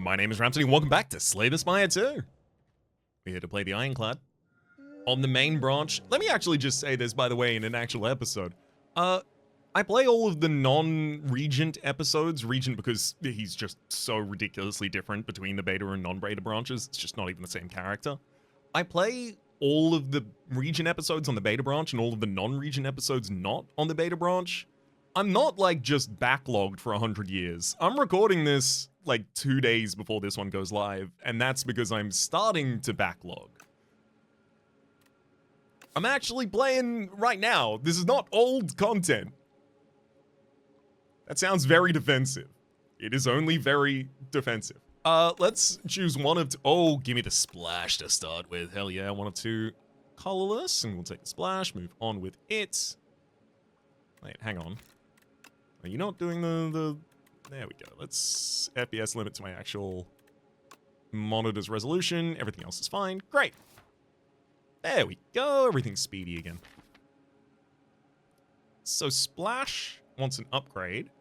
My name is Rhapsody, and welcome back to Slay the Spire 2. We're here to play the Ironclad on the main branch. Let me actually just say this, by the way, in an actual episode. I play all of the non-Regent episodes. Regent because he's just so ridiculously different between the beta and non-beta branches. It's just not even the same character. I play all of the Regent episodes on the beta branch and all of the non-Regent episodes not on the beta branch. I'm not, like, just backlogged for 100 years. I'm recording this, like, 2 days before this one goes live, and that's because I'm starting to backlog. I'm actually playing right now. This is not old content. That sounds very defensive. It is only very defensive. Let's choose one of oh, give me the splash to start with. Hell yeah, one or two colorless, and we'll take the splash, move on with it. Wait, hang on. Are you not doing the... There we go. Let's FPS limit to my actual monitor's resolution. Everything else is fine. Great. There we go. Everything's speedy again. So Splash wants an upgrade.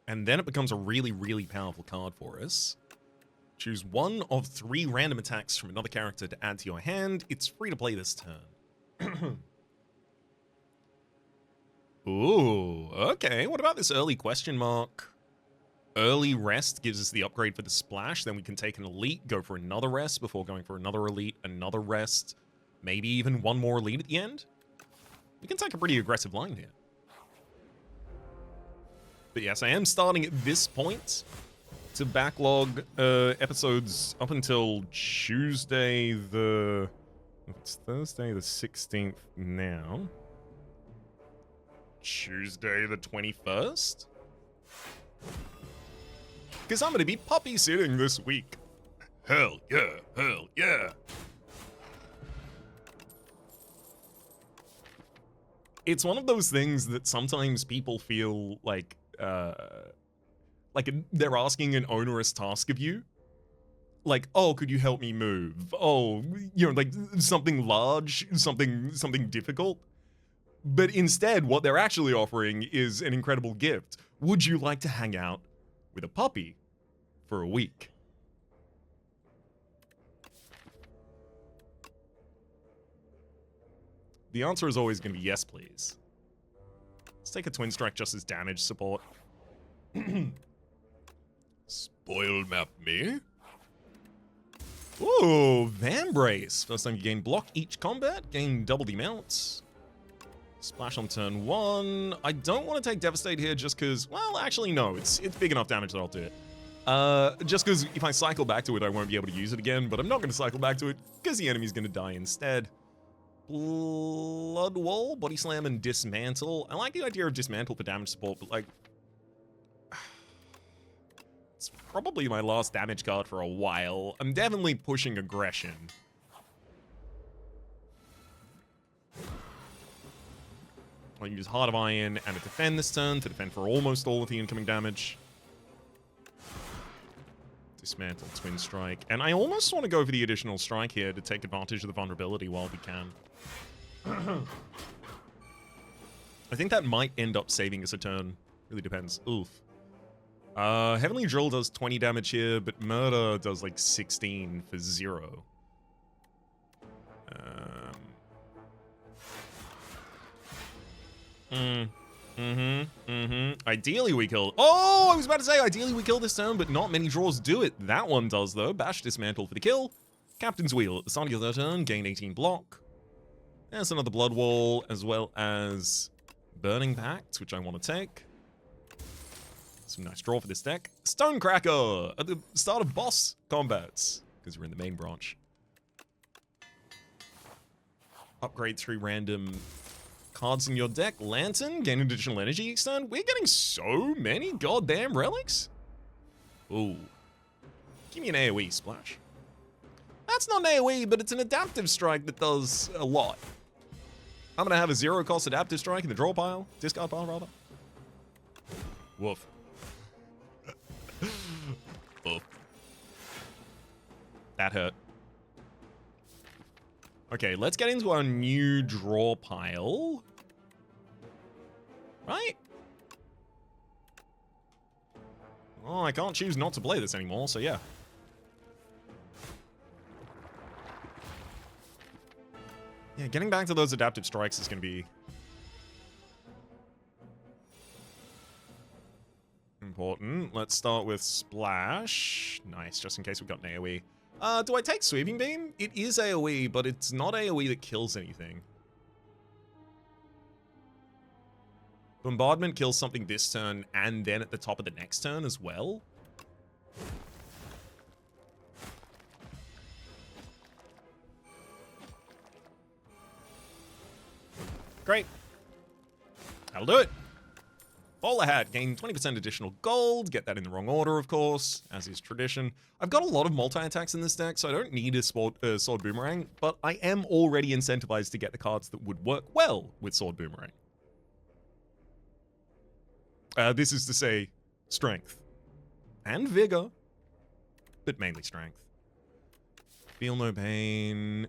And then it becomes a really, really powerful card for us. Choose one of 3 random attacks from another character to add to your hand. It's free to play this turn. Ooh, okay. What about this early question mark? Early rest gives us the upgrade for the splash. Then we can take an elite, go for another rest before going for another elite, another rest, maybe even one more elite at the end. We can take a pretty aggressive line here. But yes, I am starting at this point to backlog episodes up until Tuesday the... It's Thursday the 16th now. Tuesday the 21st? Because I'm going to be puppy sitting this week. Hell yeah, hell yeah. It's one of those things that sometimes people feel like they're asking an onerous task of you. Like, oh, could you help me move? Oh, you know, like something large, something difficult. But instead, what they're actually offering is an incredible gift. Would you like to hang out with a puppy for a week? The answer is always going to be yes, please. Let's take a Twin Strike just as damage support. Spoil map me. Ooh, Van Brace. First time you gain block each combat, gain double the amounts. Splash on turn 1. I don't want to take Devastate here just because, well, actually, no. It's big enough damage that I'll do it. Just because if I cycle back to it, I won't be able to use it again, but I'm not going to cycle back to it because the enemy's going to die instead. Blood Wall, Body Slam, and Dismantle. I like the idea of Dismantle for damage support, but, like... It's probably my last damage card for a while. I'm definitely pushing aggression. I'll use Heart of Iron and a Defend this turn to defend for almost all of the incoming damage. Dismantle, Twin Strike. And I almost want to go for the additional strike here to take advantage of the vulnerability while we can. I think that might end up saving us a turn. Really depends. Oof. Heavenly Drill does 20 damage here, but Murder does like 16 for 0. Ideally we kill... Oh, I was about to say, ideally we kill this turn, but not many draws do it. That one does, though. Bash Dismantle for the kill. Captain's Wheel. At the start of your turn, gain 18 block. There's another Blood Wall, as well as Burning Pact, which I want to take. Some nice draw for this deck. Stonecracker! At the start of boss combats, because we're in the main branch. Upgrade 3 random... cards in your deck. Lantern, gain additional energy each turn. We're getting so many goddamn relics. Ooh. Give me an AoE splash. That's not an AoE, but it's an adaptive strike that does a lot. I'm gonna have a 0-cost adaptive strike in the draw pile. Discard pile, rather. Woof. Woof. That hurt. Okay, let's get into our new draw pile. Right? Oh, I can't choose not to play this anymore, so yeah. Yeah, getting back to those adaptive strikes is going to be important. Let's start with Splash. Nice, just in case we've got an AoE. Do I take Sweeping Beam? It is AoE, but it's not AoE that kills anything. Bombardment kills something this turn, and then at the top of the next turn as well. Great. That'll do it. Bowler Hat, gain 20% additional gold. Get that in the wrong order, of course, as is tradition. I've got a lot of multi-attacks in this deck, so I don't need a Sword Boomerang, but I am already incentivized to get the cards that would work well with Sword Boomerang. This is to say, strength. And vigor. But mainly strength. Feel no pain.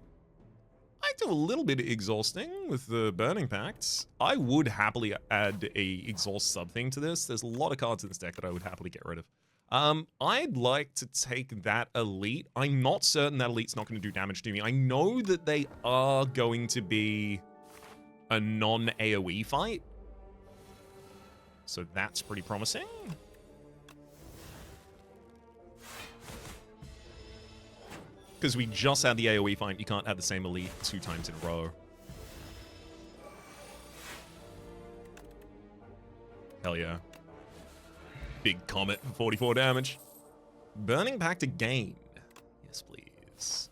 I do a little bit of exhausting with the Burning Pacts. I would happily add a exhaust sub thing to this. There's a lot of cards in this deck that I would happily get rid of. I'd like to take that Elite. I'm not certain that Elite's not going to do damage to me. I know that they are going to be a non-AoE fight. So that's pretty promising. Because we just had the AoE fight, you can't have the same Elite 2 times in a row. Hell yeah. Big Comet for 44 damage. Burning Pact again. Yes, please.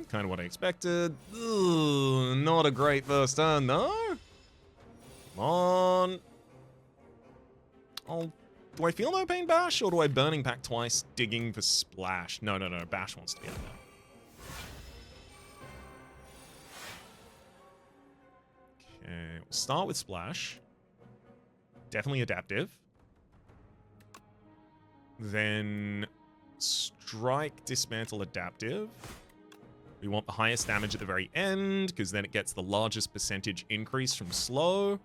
Kind of what I expected. Ugh, not a great first turn, though. Come on. Do I feel no pain Bash, or do I Burning Pact twice, digging for Splash? No. Bash wants to be out there. Okay, we'll start with Splash. Definitely adaptive. Then Strike, Dismantle, adaptive. We want the highest damage at the very end, because then it gets the largest percentage increase from slow.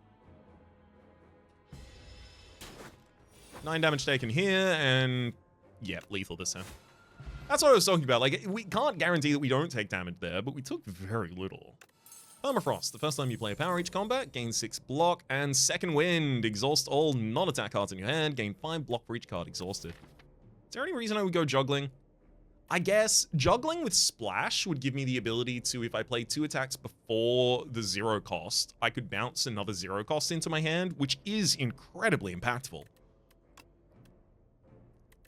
9 damage taken here, and yeah, lethal this time. That's what I was talking about. Like, we can't guarantee that we don't take damage there, but we took very little. Permafrost. The first time you play a Power Reach combat, gain 6 block, and Second Wind. Exhaust all non-attack cards in your hand, gain 5 block for each card exhausted. Is there any reason I would go Juggling? I guess Juggling with Splash would give me the ability to, if I play 2 attacks before the 0 cost, I could bounce another 0 cost into my hand, which is incredibly impactful.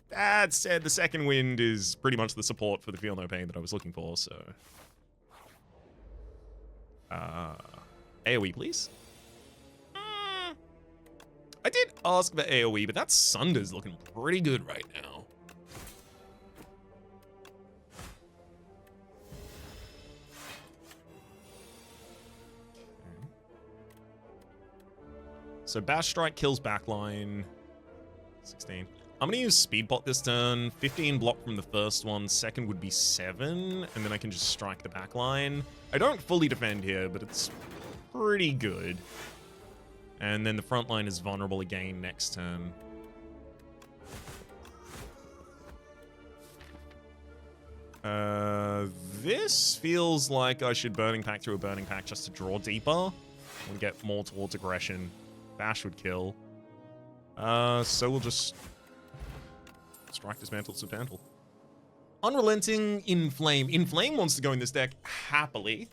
That said, the Second Wind is pretty much the support for the Feel No Pain that I was looking for, so... AoE, please? I did ask for AoE, but that Sunder's looking pretty good right now. Okay. So Bash Strike kills backline. 16. I'm going to use Speedbot this turn. 15 block from the first one. Second would be 7. And then I can just strike the back line. I don't fully defend here, but it's pretty good. And then the front line is vulnerable again next turn. This feels like I should Burning Pact through a Burning Pact just to draw deeper and get more towards aggression. Bash would kill. So we'll just... Strike, Dismantle, Submantle. Unrelenting, Inflame. Inflame wants to go in this deck happily.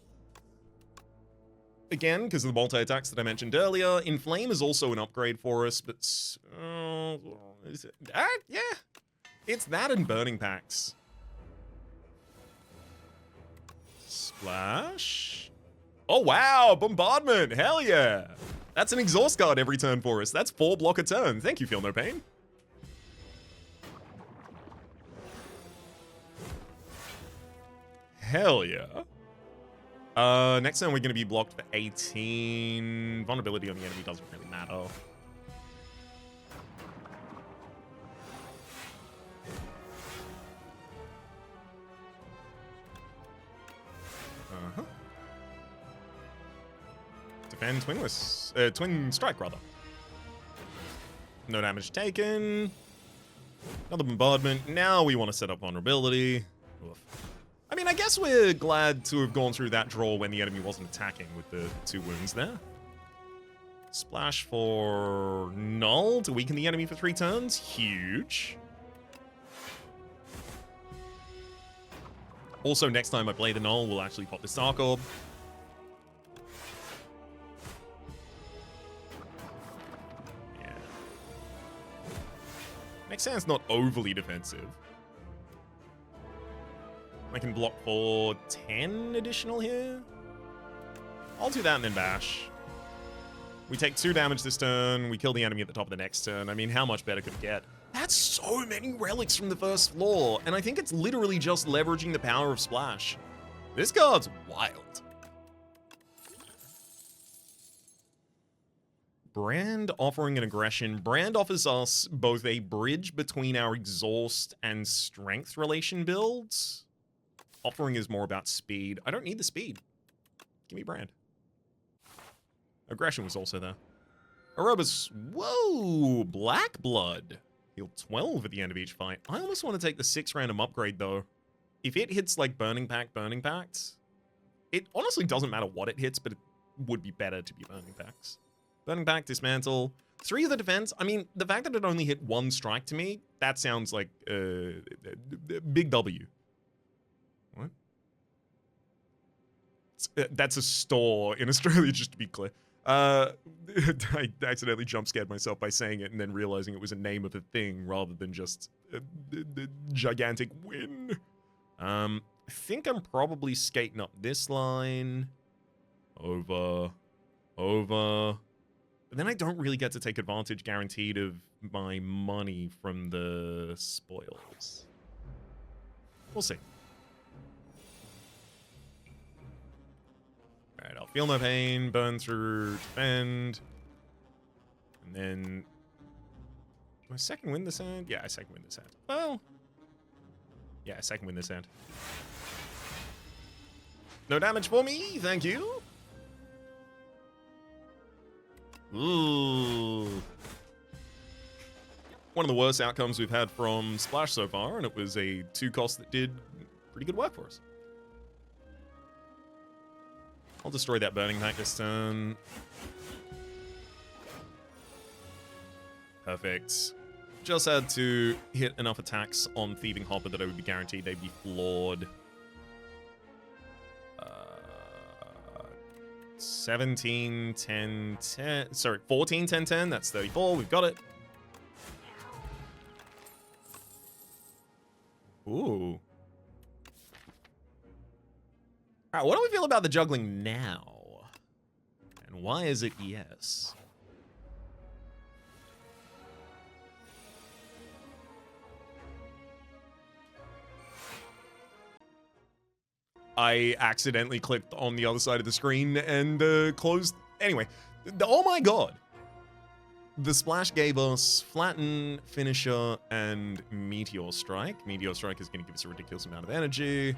Again, because of the multi-attacks that I mentioned earlier. Inflame is also an upgrade for us, but... is it that? Yeah. It's that and Burning Pacts. Splash. Oh, wow. Bombardment. Hell yeah. That's an exhaust card every turn for us. That's 4 block a turn. Thank you, Feel No Pain. Hell yeah. Next turn we're going to be blocked for 18. Vulnerability on the enemy doesn't really matter. Uh-huh. Defend Twin Strike, rather. No damage taken. Another bombardment. Now we want to set up vulnerability. Oof. I mean, I guess we're glad to have gone through that draw when the enemy wasn't attacking with the 2 wounds there. Splash for null to weaken the enemy for 3 turns. Huge. Also, next time I play the null, we'll actually pop the Stark Orb. Yeah. Next hand's not overly defensive. I can block for 10 additional here. I'll do that and then bash. We take 2 damage this turn. We kill the enemy at the top of the next turn. I mean, how much better could it get? That's so many relics from the first floor, and I think it's literally just leveraging the power of Splash. This card's wild. Brand offering an aggression. Brand offers us both a bridge between our exhaust and strength relation builds. Offering is more about speed. I don't need the speed. Give me Brand. Aggression was also there. Aerobus. Whoa! Black Blood. Heal 12 at the end of each fight. I almost want to take the 6 random upgrade, though. If it hits, like, Burning Pact, it honestly doesn't matter what it hits, but it would be better to be Burning Pacts. Burning Pact, Dismantle. 3 of the defense. I mean, the fact that it only hit 1 strike to me, that sounds like big W. What? That's a store in Australia, just to be clear. I accidentally jump scared myself by saying it and then realizing it was a name of a thing rather than just a gigantic win. I think I'm probably skating up this line. Over. But then I don't really get to take advantage guaranteed of my money from the spoils. We'll see. Alright, I'll feel no pain, burn through, defend. And then... Do I second win this hand? Yeah, I second win this hand. Well... Yeah, I second win this hand. No damage for me, thank you. Ooh. One of the worst outcomes we've had from Splash so far, and it was a 2 cost that did pretty good work for us. I'll destroy that Burning Pact this turn. Perfect. Just had to hit enough attacks on Thieving Hopper that I would be guaranteed they'd be flawed. 17, 10, 10. Sorry, 14, 10, 10. That's 34. We've got it. Ooh. Alright, what do we feel about the juggling now? And why is it yes? I accidentally clicked on the other side of the screen and closed. Anyway, oh my god. The Splash gave us Flatten, Finisher, and Meteor Strike. Meteor Strike is going to give us a ridiculous amount of energy.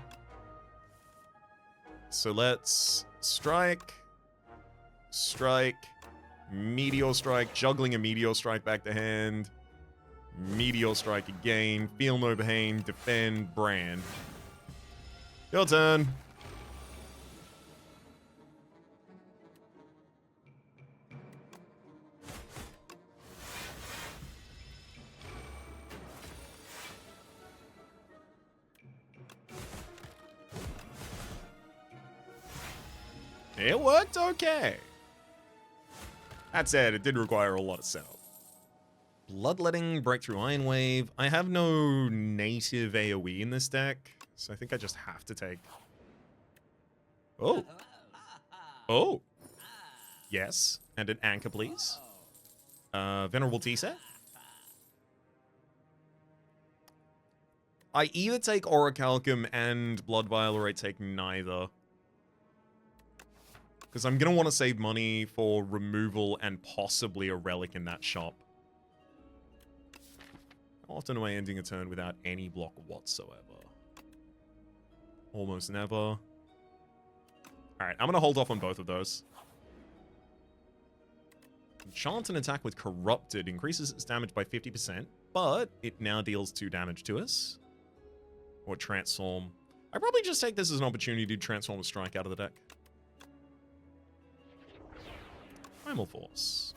So let's strike, Meteor Strike, juggling a Meteor Strike back to hand, Meteor Strike again, feel no pain, defend, Brand. Your turn. It worked okay. That said, it did require a lot of setup. Bloodletting, Breakthrough Iron Wave. I have no native AoE in this deck, so I think I just have to take... Oh. Oh. Yes. And an Anchor, please. Venerable T-Set. I either take Orichalcum and Blood Vial, or I take neither. Because I'm going to want to save money for removal and possibly a relic in that shop. How often am I ending a turn without any block whatsoever? Almost never. Alright, I'm going to hold off on both of those. Enchant an attack with Corrupted. Increases its damage by 50%, but it now deals 2 damage to us. Or Transform. I probably just take this as an opportunity to transform a strike out of the deck. Primal Force.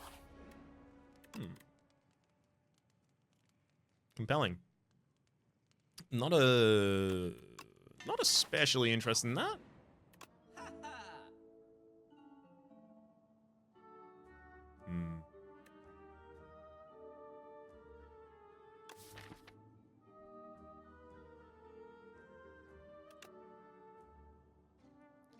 Compelling. Not especially interested in that.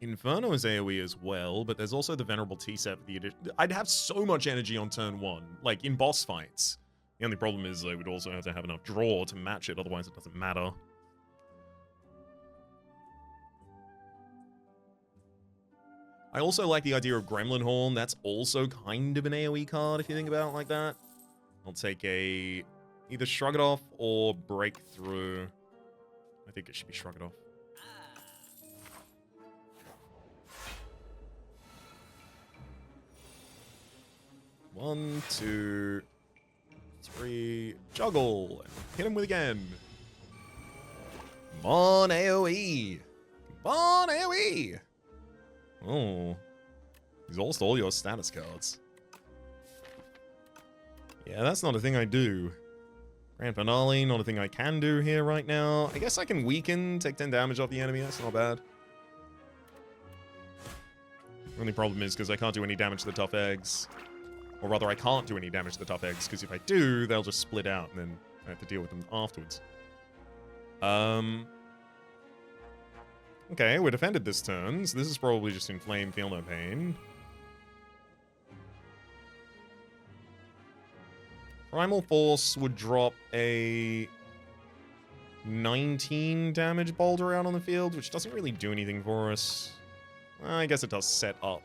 Inferno is AoE as well, but there's also the Venerable T-Set for the addition. I'd have so much energy on turn 1, like in boss fights. The only problem is I would also have to have enough draw to match it, otherwise it doesn't matter. I also like the idea of Gremlin Horn. That's also kind of an AoE card if you think about it like that. I'll take either Shrug It Off or Breakthrough. I think it should be Shrug It Off. One, two, three, juggle. Hit him with again. Come on, AoE. Come on, AoE. Oh. He's lost all your status cards. Yeah, that's not a thing I do. Grand Finale, not a thing I can do here right now. I guess I can weaken, take 10 damage off the enemy. That's not bad. The only problem is because I can't do any damage to the tough eggs. Or rather, I can't do any damage to the tough eggs, because if I do, they'll just split out, and then I have to deal with them afterwards. Okay, we're defended this turn, so this is probably just Inflame, Feel No Pain. Primal Force would drop a 19 damage boulder out on the field, which doesn't really do anything for us. Well, I guess it does set up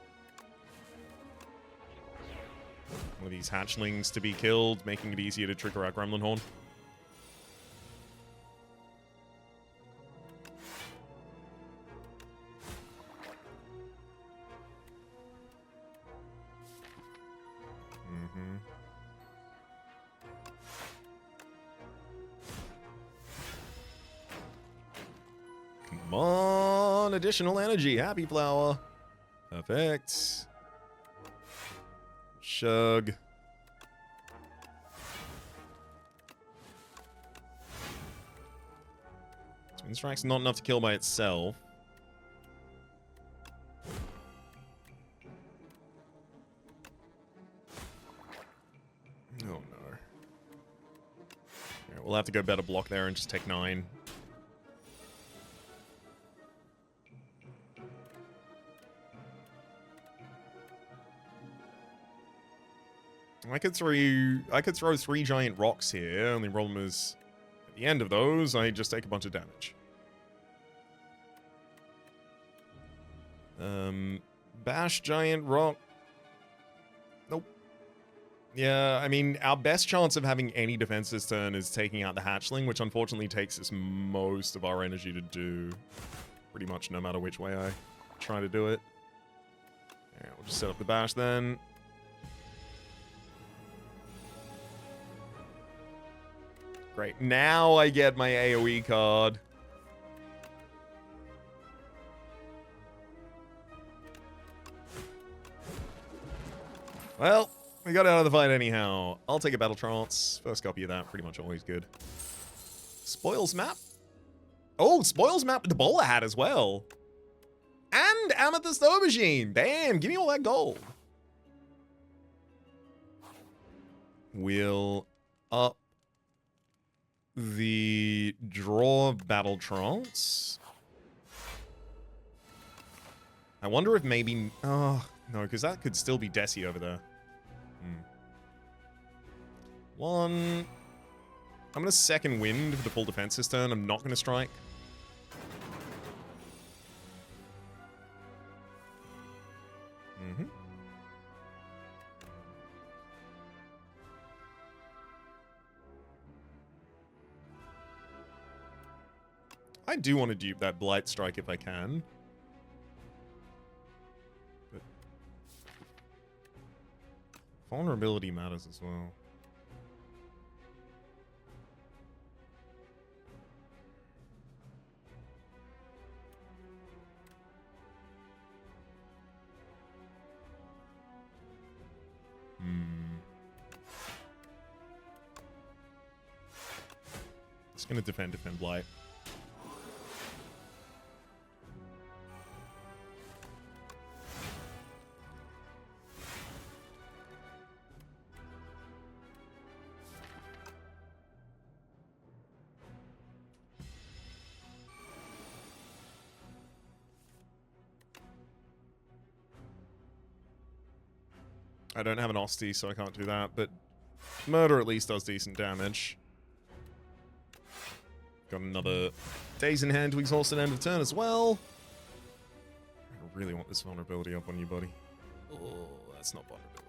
one of these hatchlings to be killed, making it easier to trigger our Gremlin Horn. Come on, additional energy, Happy Flower. Perfect. Shug. Twin Strike's not enough to kill by itself. Oh no. Alright, we'll have to go better block there and just take 9. I could throw 3 giant rocks here. Only problem is, at the end of those, I just take a bunch of damage. Bash giant rock. Nope. Yeah, I mean, our best chance of having any defense this turn is taking out the hatchling, which unfortunately takes us most of our energy to do. Pretty much no matter which way I try to do it. Alright, we'll just set up the bash then. Great. Now I get my AoE card. Well, we got out of the fight anyhow. I'll take a Battle Trance. First copy of that, pretty much always good. Spoils map. Oh, Spoils map with the bowler hat as well. And Amethyst Aubergine. Damn, give me all that gold. We'll up the draw Battle Trance. I wonder if maybe... Oh, no, because that could still be Desi over there. One... I'm going to second wind for the full defense this turn. I'm not going to strike. I do want to dupe that Blight Strike if I can. But vulnerability matters as well. It's gonna defend blight. I don't have an Osty, so I can't do that, but Murder at least does decent damage. Got another Days in hand to exhaust at end of turn as well. I really want this vulnerability up on you, buddy. Oh, that's not vulnerability.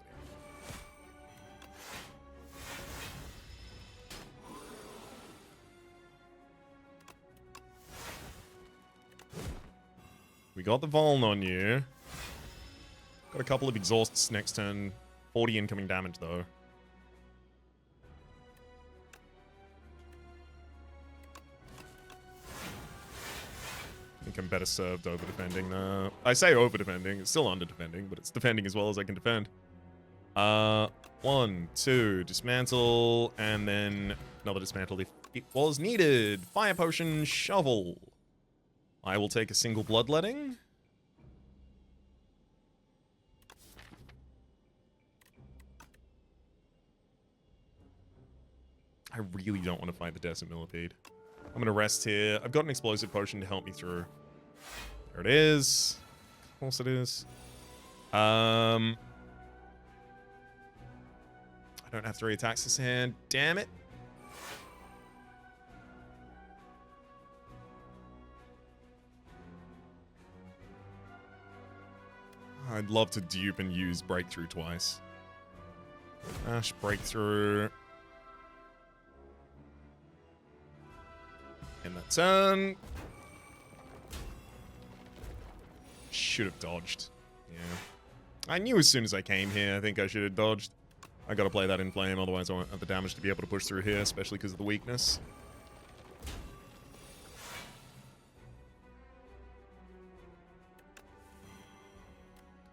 We got the Vuln on you. Got a couple of exhausts next turn. 40 incoming damage, though. I think I'm better served over defending. I say over defending. It's still under defending, but it's defending as well as I can defend. 1, 2, dismantle, and then another dismantle if it was needed. Fire potion, shovel. I will take a single bloodletting. I really don't want to fight the Desert Millipede. I'm going to rest here. I've got an explosive potion to help me through. There it is. Of course it is. I don't have 3 attacks this hand. Damn it. I'd love to dupe and use Breakthrough twice. Ash, Breakthrough. In that turn. Should have dodged. Yeah. I knew as soon as I came here, I think I should have dodged. I gotta play that in flame, otherwise I won't have the damage to be able to push through here, especially because of the weakness.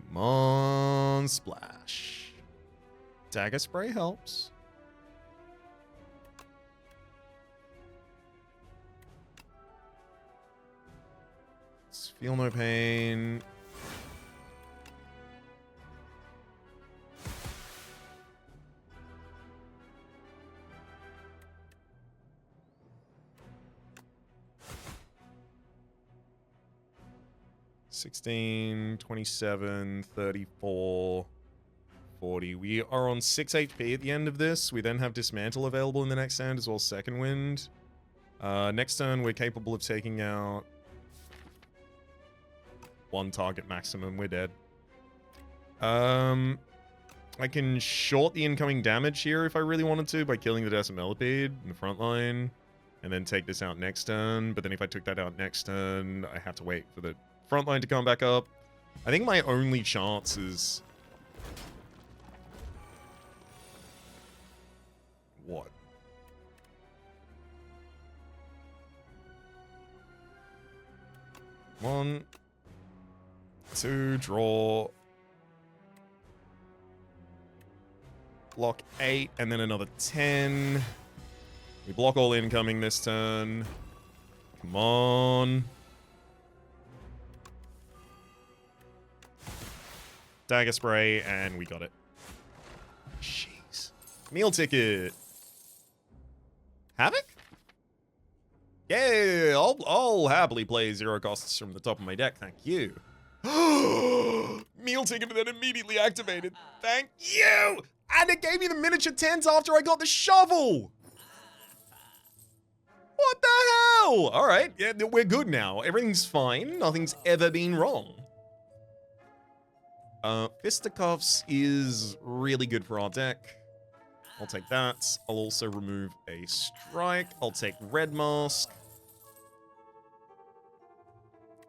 Come on, splash. Dagger spray helps. Feel no pain. $16, $27, $34, $40. We are on 6 HP at the end of this. We then have Dismantle available in the next hand as well as Second Wind. Next turn, we're capable of taking out 1 target maximum. We're dead. I can short the incoming damage here if I really wanted to by killing the Desert Millipede in the front line and then take this out next turn. But then if I took that out next turn, I have to wait for the front line to come back up. I think my only chance is... What? One... 2, draw. Block 8, and then another 10. We block all incoming this turn. Come on. Dagger spray, and we got it. Jeez. Meal ticket. Havoc? Yeah, I'll happily play 0 costs from the top of my deck, thank you. Meal ticket then immediately activated. Thank you! And it gave me the miniature tent after I got the shovel! What the hell? Alright, yeah, we're good now. Everything's fine. Nothing's ever been wrong. Fisticuffs is really good for our deck. I'll take that. I'll also remove a strike. I'll take Red Mask.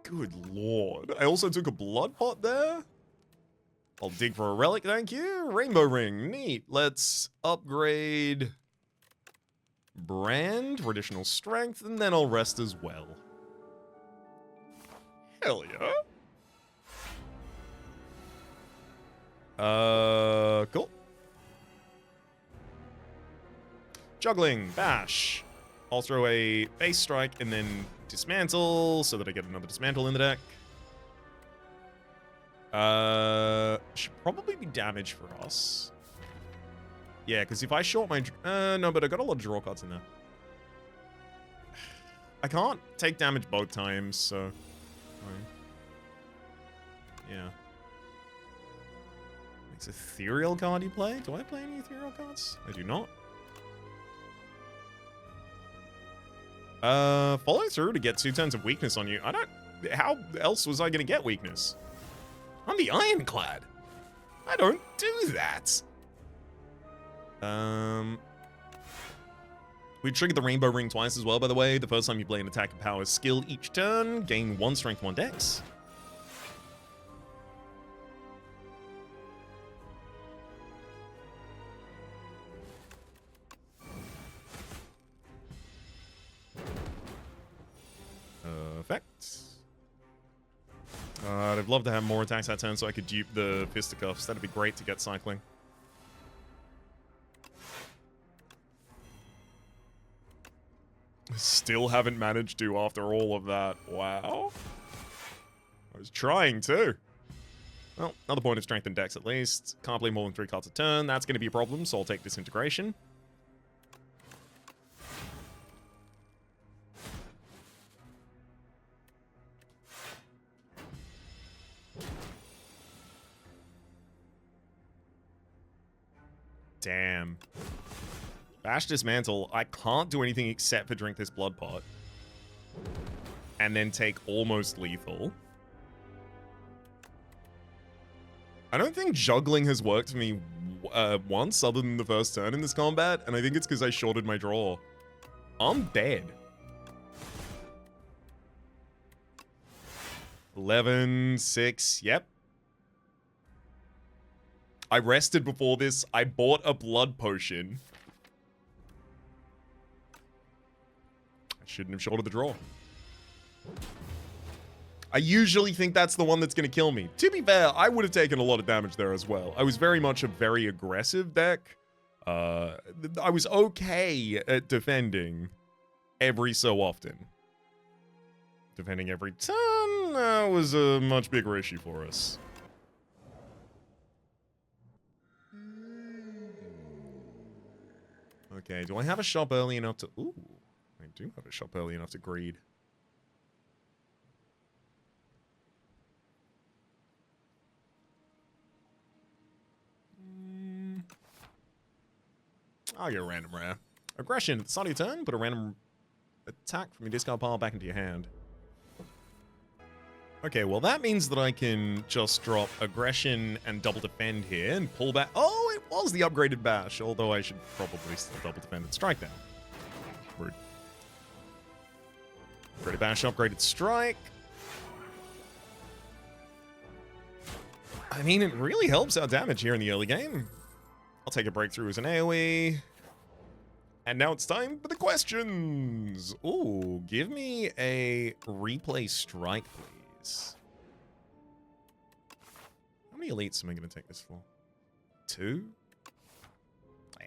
Good lord. I also took a blood pot there? I'll dig for a relic, thank you. Rainbow ring, neat. Let's upgrade brand for additional strength, and then I'll rest as well. Hell yeah. Cool. Juggling, bash. I'll throw a base strike and then dismantle so that I get another dismantle in the deck. Should probably be damage for us. Yeah, because if I short my... no, but I got a lot of draw cards in there. I can't take damage both times, so... Yeah. It's ethereal card you play? Do I play any ethereal cards? I do not. Follow through to get 2 turns of weakness on you. I don't... How else was I going to get weakness? I'm the Ironclad. I don't do that. We triggered the Rainbow Ring twice as well, by the way. The first time you play an attack and power skill each turn, gain 1 strength, 1 dex. Perfect. I'd love to have more attacks that turn so I could dupe the fisticuffs. That'd be great to get cycling. Still haven't managed to after all of that. Wow. I was trying to. Well, another point of strength and dex at least. Can't play more than 3 cards a turn. That's going to be a problem, so I'll take Disintegration. Damn. Bash Dismantle. I can't do anything except for drink this blood pot. And then take almost lethal. I don't think juggling has worked for me once other than the first turn in this combat. And I think it's because I shorted my draw. I'm dead. 11, 6, yep. I rested before this. I bought a blood potion. I shouldn't have shorted the draw. I usually think that's the one that's going to kill me. To be fair, I would have taken a lot of damage there as well. I was very much a very aggressive deck. I was okay at defending every so often. Defending every turn was a much bigger issue for us. Okay, do I have a shop early enough to... Ooh, I do have a shop early enough to greed. I'll get a random rare. Aggression. At the start of your turn, put a random attack from your discard pile back into your hand. Okay, well that means that I can just drop aggression and double defend here and pull back. Oh, it was the upgraded bash, although I should probably still double defend and strike down. Rude. Upgraded bash, upgraded strike. I mean, it really helps our damage here in the early game. I'll take a breakthrough as an AoE. And now it's time for the questions. Ooh, give me a replay strike, please. How many elites am I going to take this for? 2?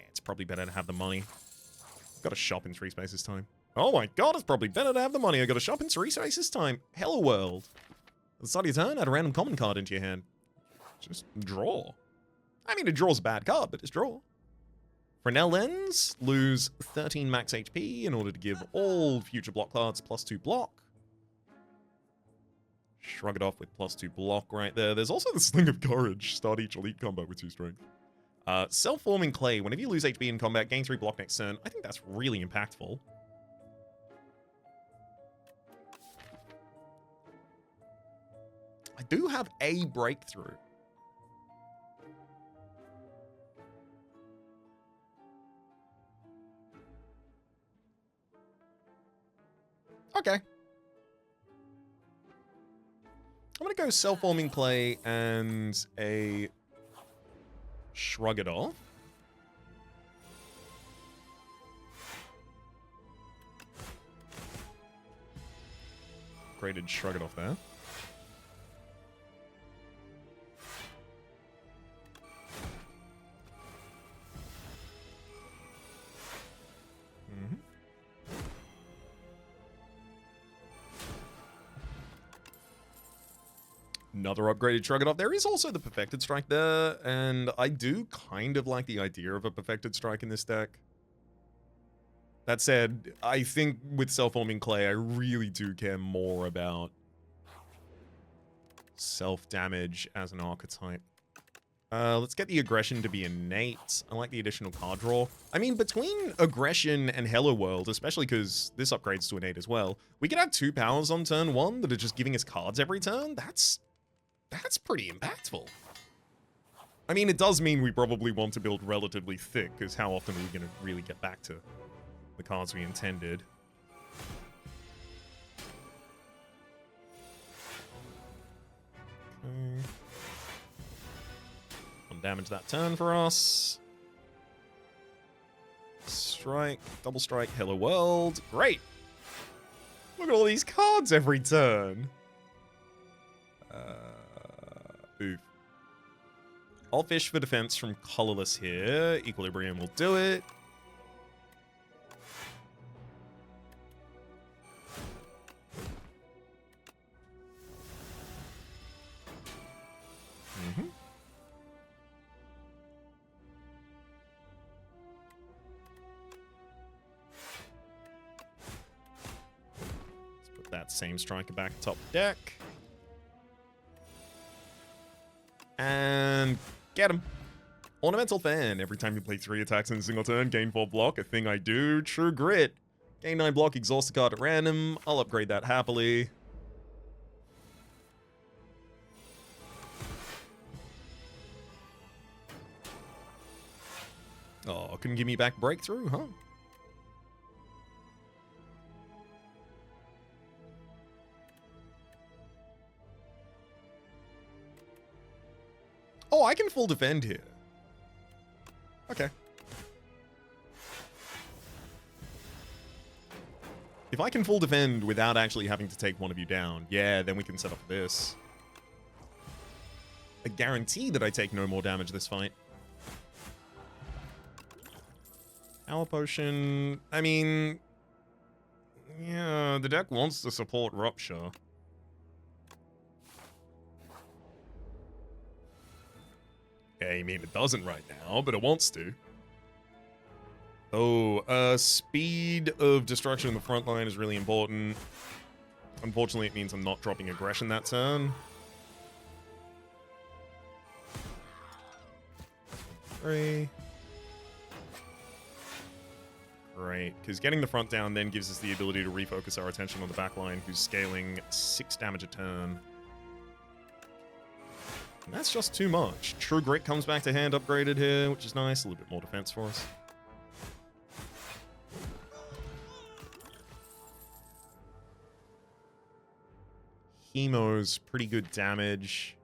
It's probably better to have the money. I've got to shop in 3 spaces time. Oh my god, it's probably better to have the money. I got to shop in 3 spaces time. Hello world. At the start of your turn, add a random common card into your hand. Just draw. I mean, a draw's a bad card, but it's draw. Fresnel Lens, lose 13 max HP in order to give all future block cards +2 block. Shrug it off with +2 block right there. There's also the Sling of Courage. Start each elite combat with 2 strength. Self-forming clay. Whenever you lose HP in combat, gain 3 block next turn. I think that's really impactful. I do have a breakthrough. Okay. I'm going to go self-forming clay and a Shrug it off. Upgraded Shrug it off there. Another upgraded Shrug it off. There is also the Perfected Strike there, and I do kind of like the idea of a Perfected Strike in this deck. That said, I think with Self-Forming Clay, I really do care more about self-damage as an archetype. Let's get the aggression to be innate. I like the additional card draw. I mean, between aggression and Hello World, especially because this upgrades to innate as well, we can have 2 powers on turn 1 that are just giving us cards every turn. That's pretty impactful. I mean, it does mean we probably want to build relatively thick, because how often are we going to really get back to the cards we intended? Okay. Damage that turn for us. Strike, double strike, Hello World. Great. Look at all these cards every turn. Oof. I'll fish for defense from colorless here. Equilibrium will do it. That same striker back top deck. And get him. Ornamental Fan. Every time you play 3 attacks in a single turn, gain 4 block. A thing I do. True Grit. Gain 9 block, exhaust a card at random. I'll upgrade that happily. Oh, couldn't give me back Breakthrough, huh? Oh, I can full defend here. Okay. If I can full defend without actually having to take one of you down, yeah, then we can set up this. A guarantee that I take no more damage this fight. Power Potion. I mean, yeah, the deck wants to support Rupture. I mean, it doesn't right now, but it wants to. Oh, speed of destruction in the front line is really important. Unfortunately, it means I'm not dropping aggression that turn. Great, because getting the front down then gives us the ability to refocus our attention on the back line, who's scaling 6 damage a turn. And that's just too much. True Grit comes back to hand upgraded here, which is nice. A little bit more defense for us. Hemo's pretty good damage.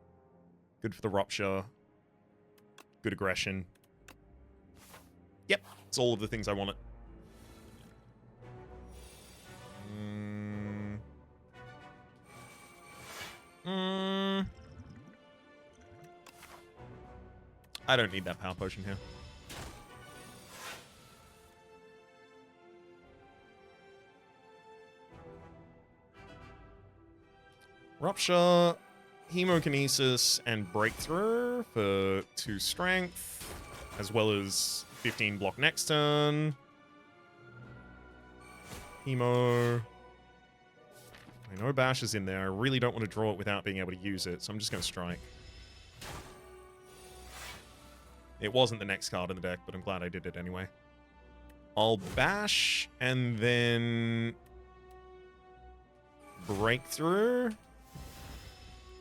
Good for the Rupture. Good aggression. Yep, it's all of the things I wanted. I don't need that Power Potion here. Rupture, Hemokinesis, and Breakthrough for 2 strength, as well as 15 block next turn. Hemo. I know Bash is in there. I really don't want to draw it without being able to use it, so I'm just going to strike. It wasn't the next card in the deck, but I'm glad I did it anyway. I'll Bash, and then Breakthrough.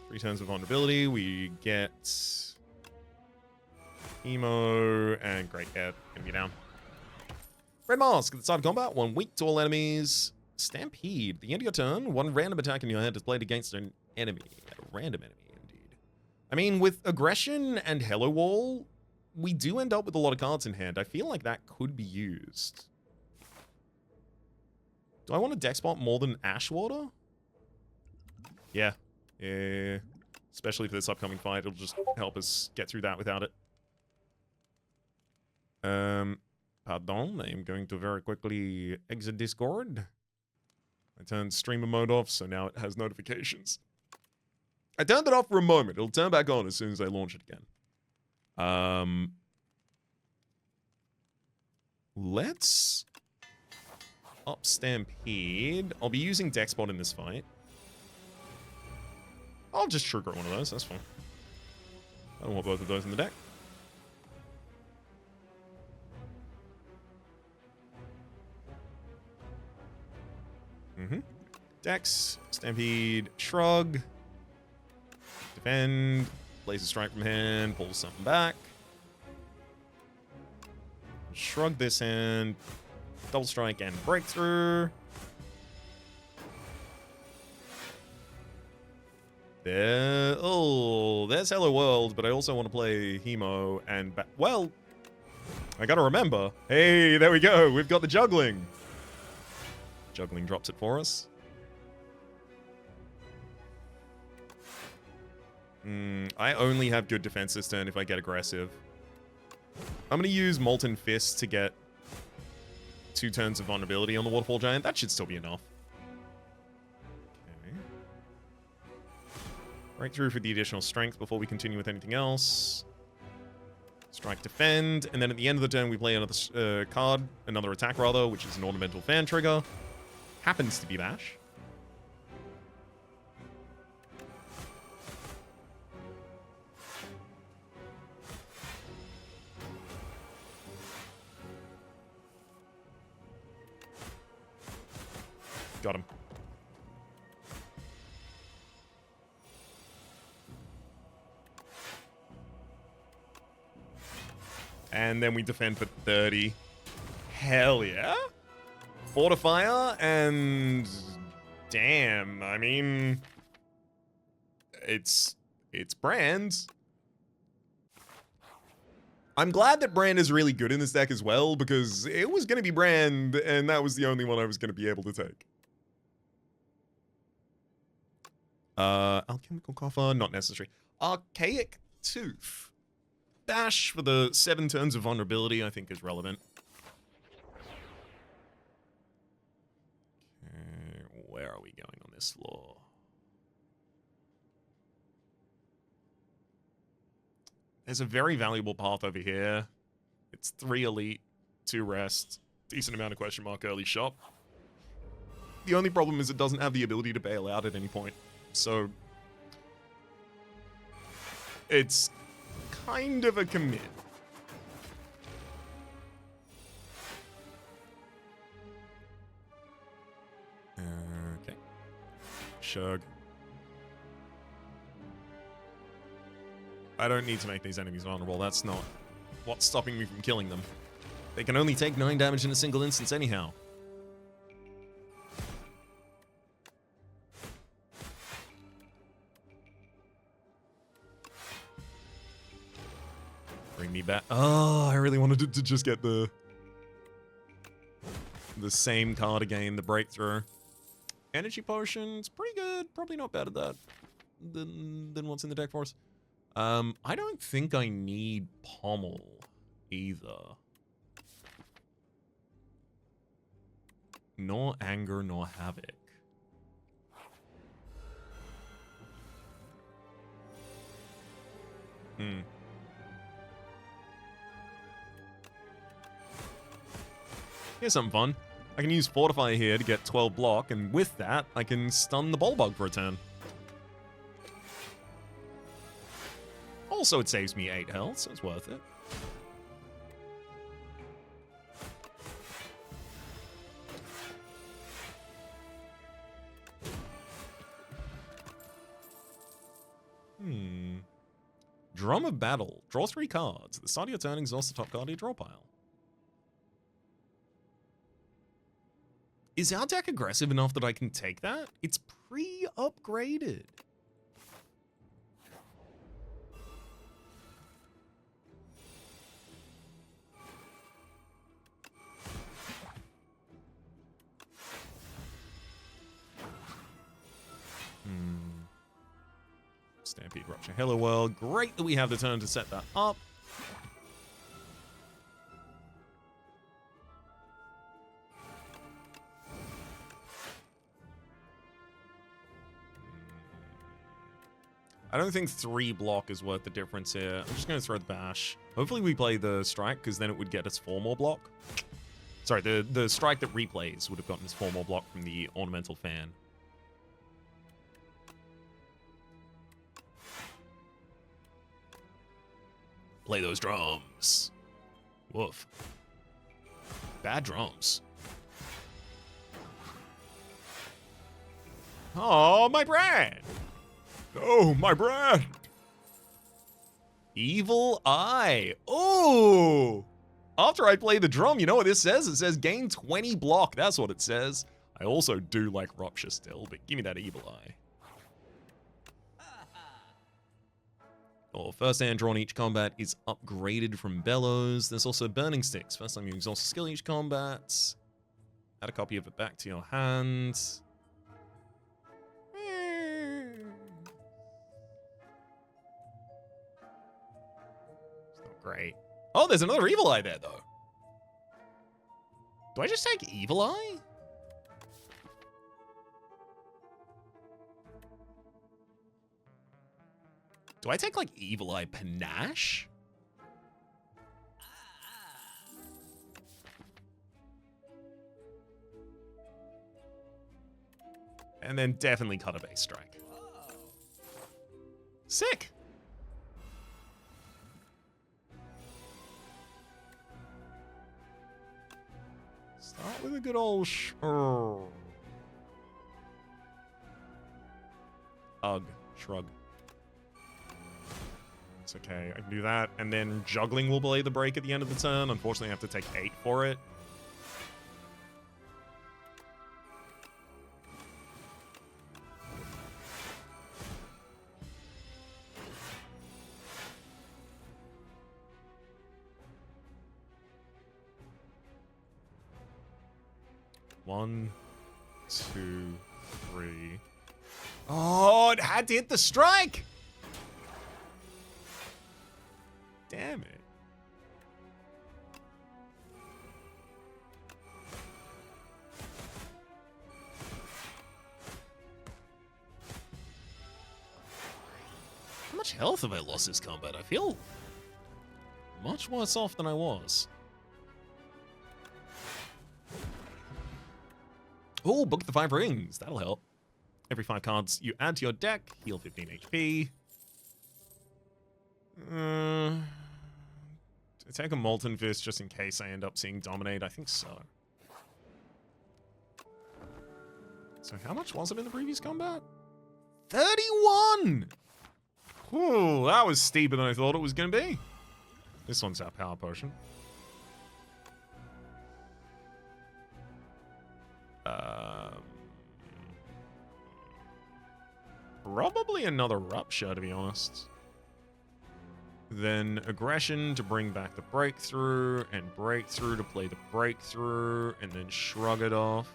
3 turns of vulnerability. We get Emo, and great, yeah, gonna be down. Red Mask, at the start of combat, 1 weak to all enemies. Stampede, at the end of your turn, 1 random attack in your hand is played against an enemy. A random enemy, indeed. I mean, with Aggression and Hello Wall, we do end up with a lot of cards in hand. I feel like that could be used. Do I want to deck spot more than Ashwater? Yeah. Yeah. Especially for this upcoming fight, it'll just help us get through that without it. Pardon, I am going to very quickly exit Discord. I turned streamer mode off, so now it has notifications. I turned it off for a moment. It'll turn back on as soon as I launch it again. Let's up Stampede. I'll be using deck spot in this fight. I'll just trigger one of those, that's fine. I don't want both of those in the deck. Dex, Stampede, Shrug. Defend. Plays a strike from hand, pulls something back. Shrug this hand. Double strike and breakthrough. There's Hello World, but I also want to play Hemo and... well, I gotta remember. Hey, there we go. We've got the juggling. Juggling drops it for us. I only have good defense this turn if I get aggressive. I'm going to use Molten Fist to get 2 turns of vulnerability on the Waterfall Giant. That should still be enough. Okay. Breakthrough for the additional strength before we continue with anything else. Strike, defend, and then at the end of the turn we play another card, another attack rather, which is an ornamental fan trigger. Happens to be Bash. Got him. And then we defend for 30. Hell yeah. Fortifier and... damn, I mean... It's Brand. I'm glad that Brand is really good in this deck as well, because it was going to be Brand, and that was the only one I was going to be able to take. Alchemical Coffer, not necessary. Archaic Tooth. Bash for the 7 turns of vulnerability, I think is relevant. Okay, where are we going on this law? There's a very valuable path over here. It's 3 elite, 2 rest, decent amount of question mark early shop. The only problem is it doesn't have the ability to bail out at any point. So, it's kind of a commit. Okay. Shug. I don't need to make these enemies vulnerable. That's not what's stopping me from killing them. They can only take 9 damage in a single instance anyhow. Bring me back. Oh, I really wanted to just get the same card again, the breakthrough. Energy potions, pretty good. Probably not bad at that than what's in the deck for us. I don't think I need Pommel either. Nor Anger, nor Havoc. Here's something fun. I can use Fortify here to get 12 block, and with that, I can stun the Bulbug for a turn. Also, it saves me 8 health, so it's worth it. Drum of Battle. Draw 3 cards. At the start of your turn, exhaust the top card of your draw pile. Is our deck aggressive enough that I can take that? It's pre-upgraded. Stampede Rupture. Hello World. Great that we have the turn to set that up. I don't think 3 block is worth the difference here. I'm just going to throw the bash. Hopefully we play the strike, because then it would get us 4 more block. Sorry, the strike that replays would have gotten us 4 more block from the ornamental fan. Play those drums. Woof. Bad drums. Oh, my brand! Oh, my brand! Evil Eye. Oh! After I play the drum, you know what this says? It says gain 20 block. That's what it says. I also do like Rupture still, but give me that Evil Eye. Oh, first hand drawn each combat is upgraded from Bellows. There's also Burning Sticks. First time you exhaust a skill each combat. Add a copy of it back to your hand. It's not great. Oh, there's another Evil Eye there, though. Do I just take Evil Eye? Do I take, like, Evil Eye Panache? And then definitely cut a base strike. Sick! Start with a good old Ugh. Shrug. It's okay, I can do that. And then juggling will play the break at the end of the turn. Unfortunately, I have to take 8 for it. One, 2, 3. Oh, it had to hit the strike! Damn it. How much health have I lost this combat? I feel much worse off than I was. Oh, book the 5 rings. That'll help. Every 5 cards you add to your deck, heal 15 HP. Take a Molten Fist just in case I end up seeing Dominate. I think so. So how much was it in the previous combat? 31! Ooh, that was steeper than I thought it was going to be. This one's our power potion. Probably another Rupture, to be honest. Then Aggression to bring back the Breakthrough, and Breakthrough to play the Breakthrough, and then Shrug it off.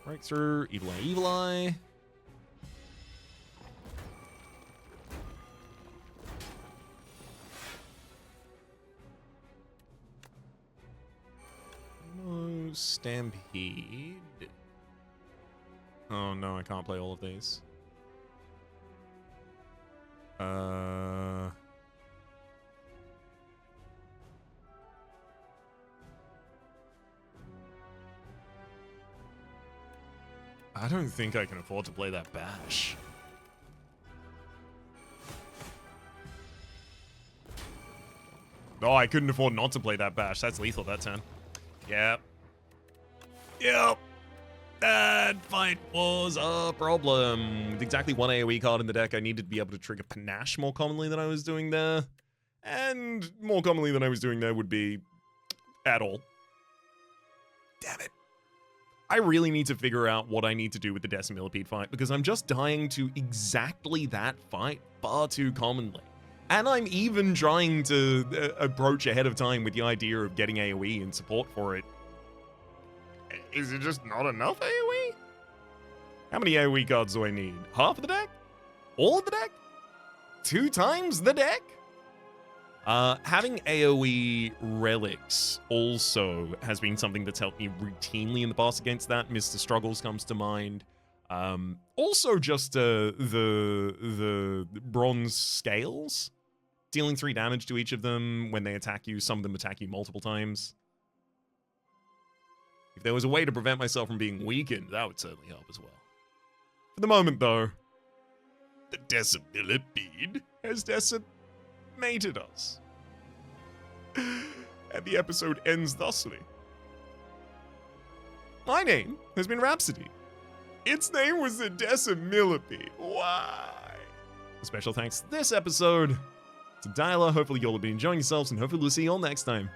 Breakthrough, Evil Eye, Evil Eye. Stampede. Oh no, I can't play all of these. I don't think I can afford to play that bash. Oh, I couldn't afford not to play that bash. That's lethal that turn. Yep. Yep. That fight was a problem. With exactly 1 AoE card in the deck, I needed to be able to trigger Panache more commonly than I was doing there. And more commonly than I was doing there would be at all. Damn it. I really need to figure out what I need to do with the Des Millipede fight, because I'm just dying to exactly that fight far too commonly. And I'm even trying to approach ahead of time with the idea of getting AoE and support for it. Is it just not enough AoE? How many AoE cards do I need? Half of the deck? All of the deck? 2 times the deck? Having AoE relics also has been something that's helped me routinely in the past against that. Mr. Struggles comes to mind. Also just the bronze scales. Dealing 3 damage to each of them when they attack you. Some of them attack you multiple times. If there was a way to prevent myself from being weakened, that would certainly help as well. For the moment, though, the millipede has decimated us. And the episode ends thusly. My name has been Rhapsody. Its name was the millipede. Why? A special thanks this episode to Diala. Hopefully you'll have been enjoying yourselves, and hopefully we'll see you all next time.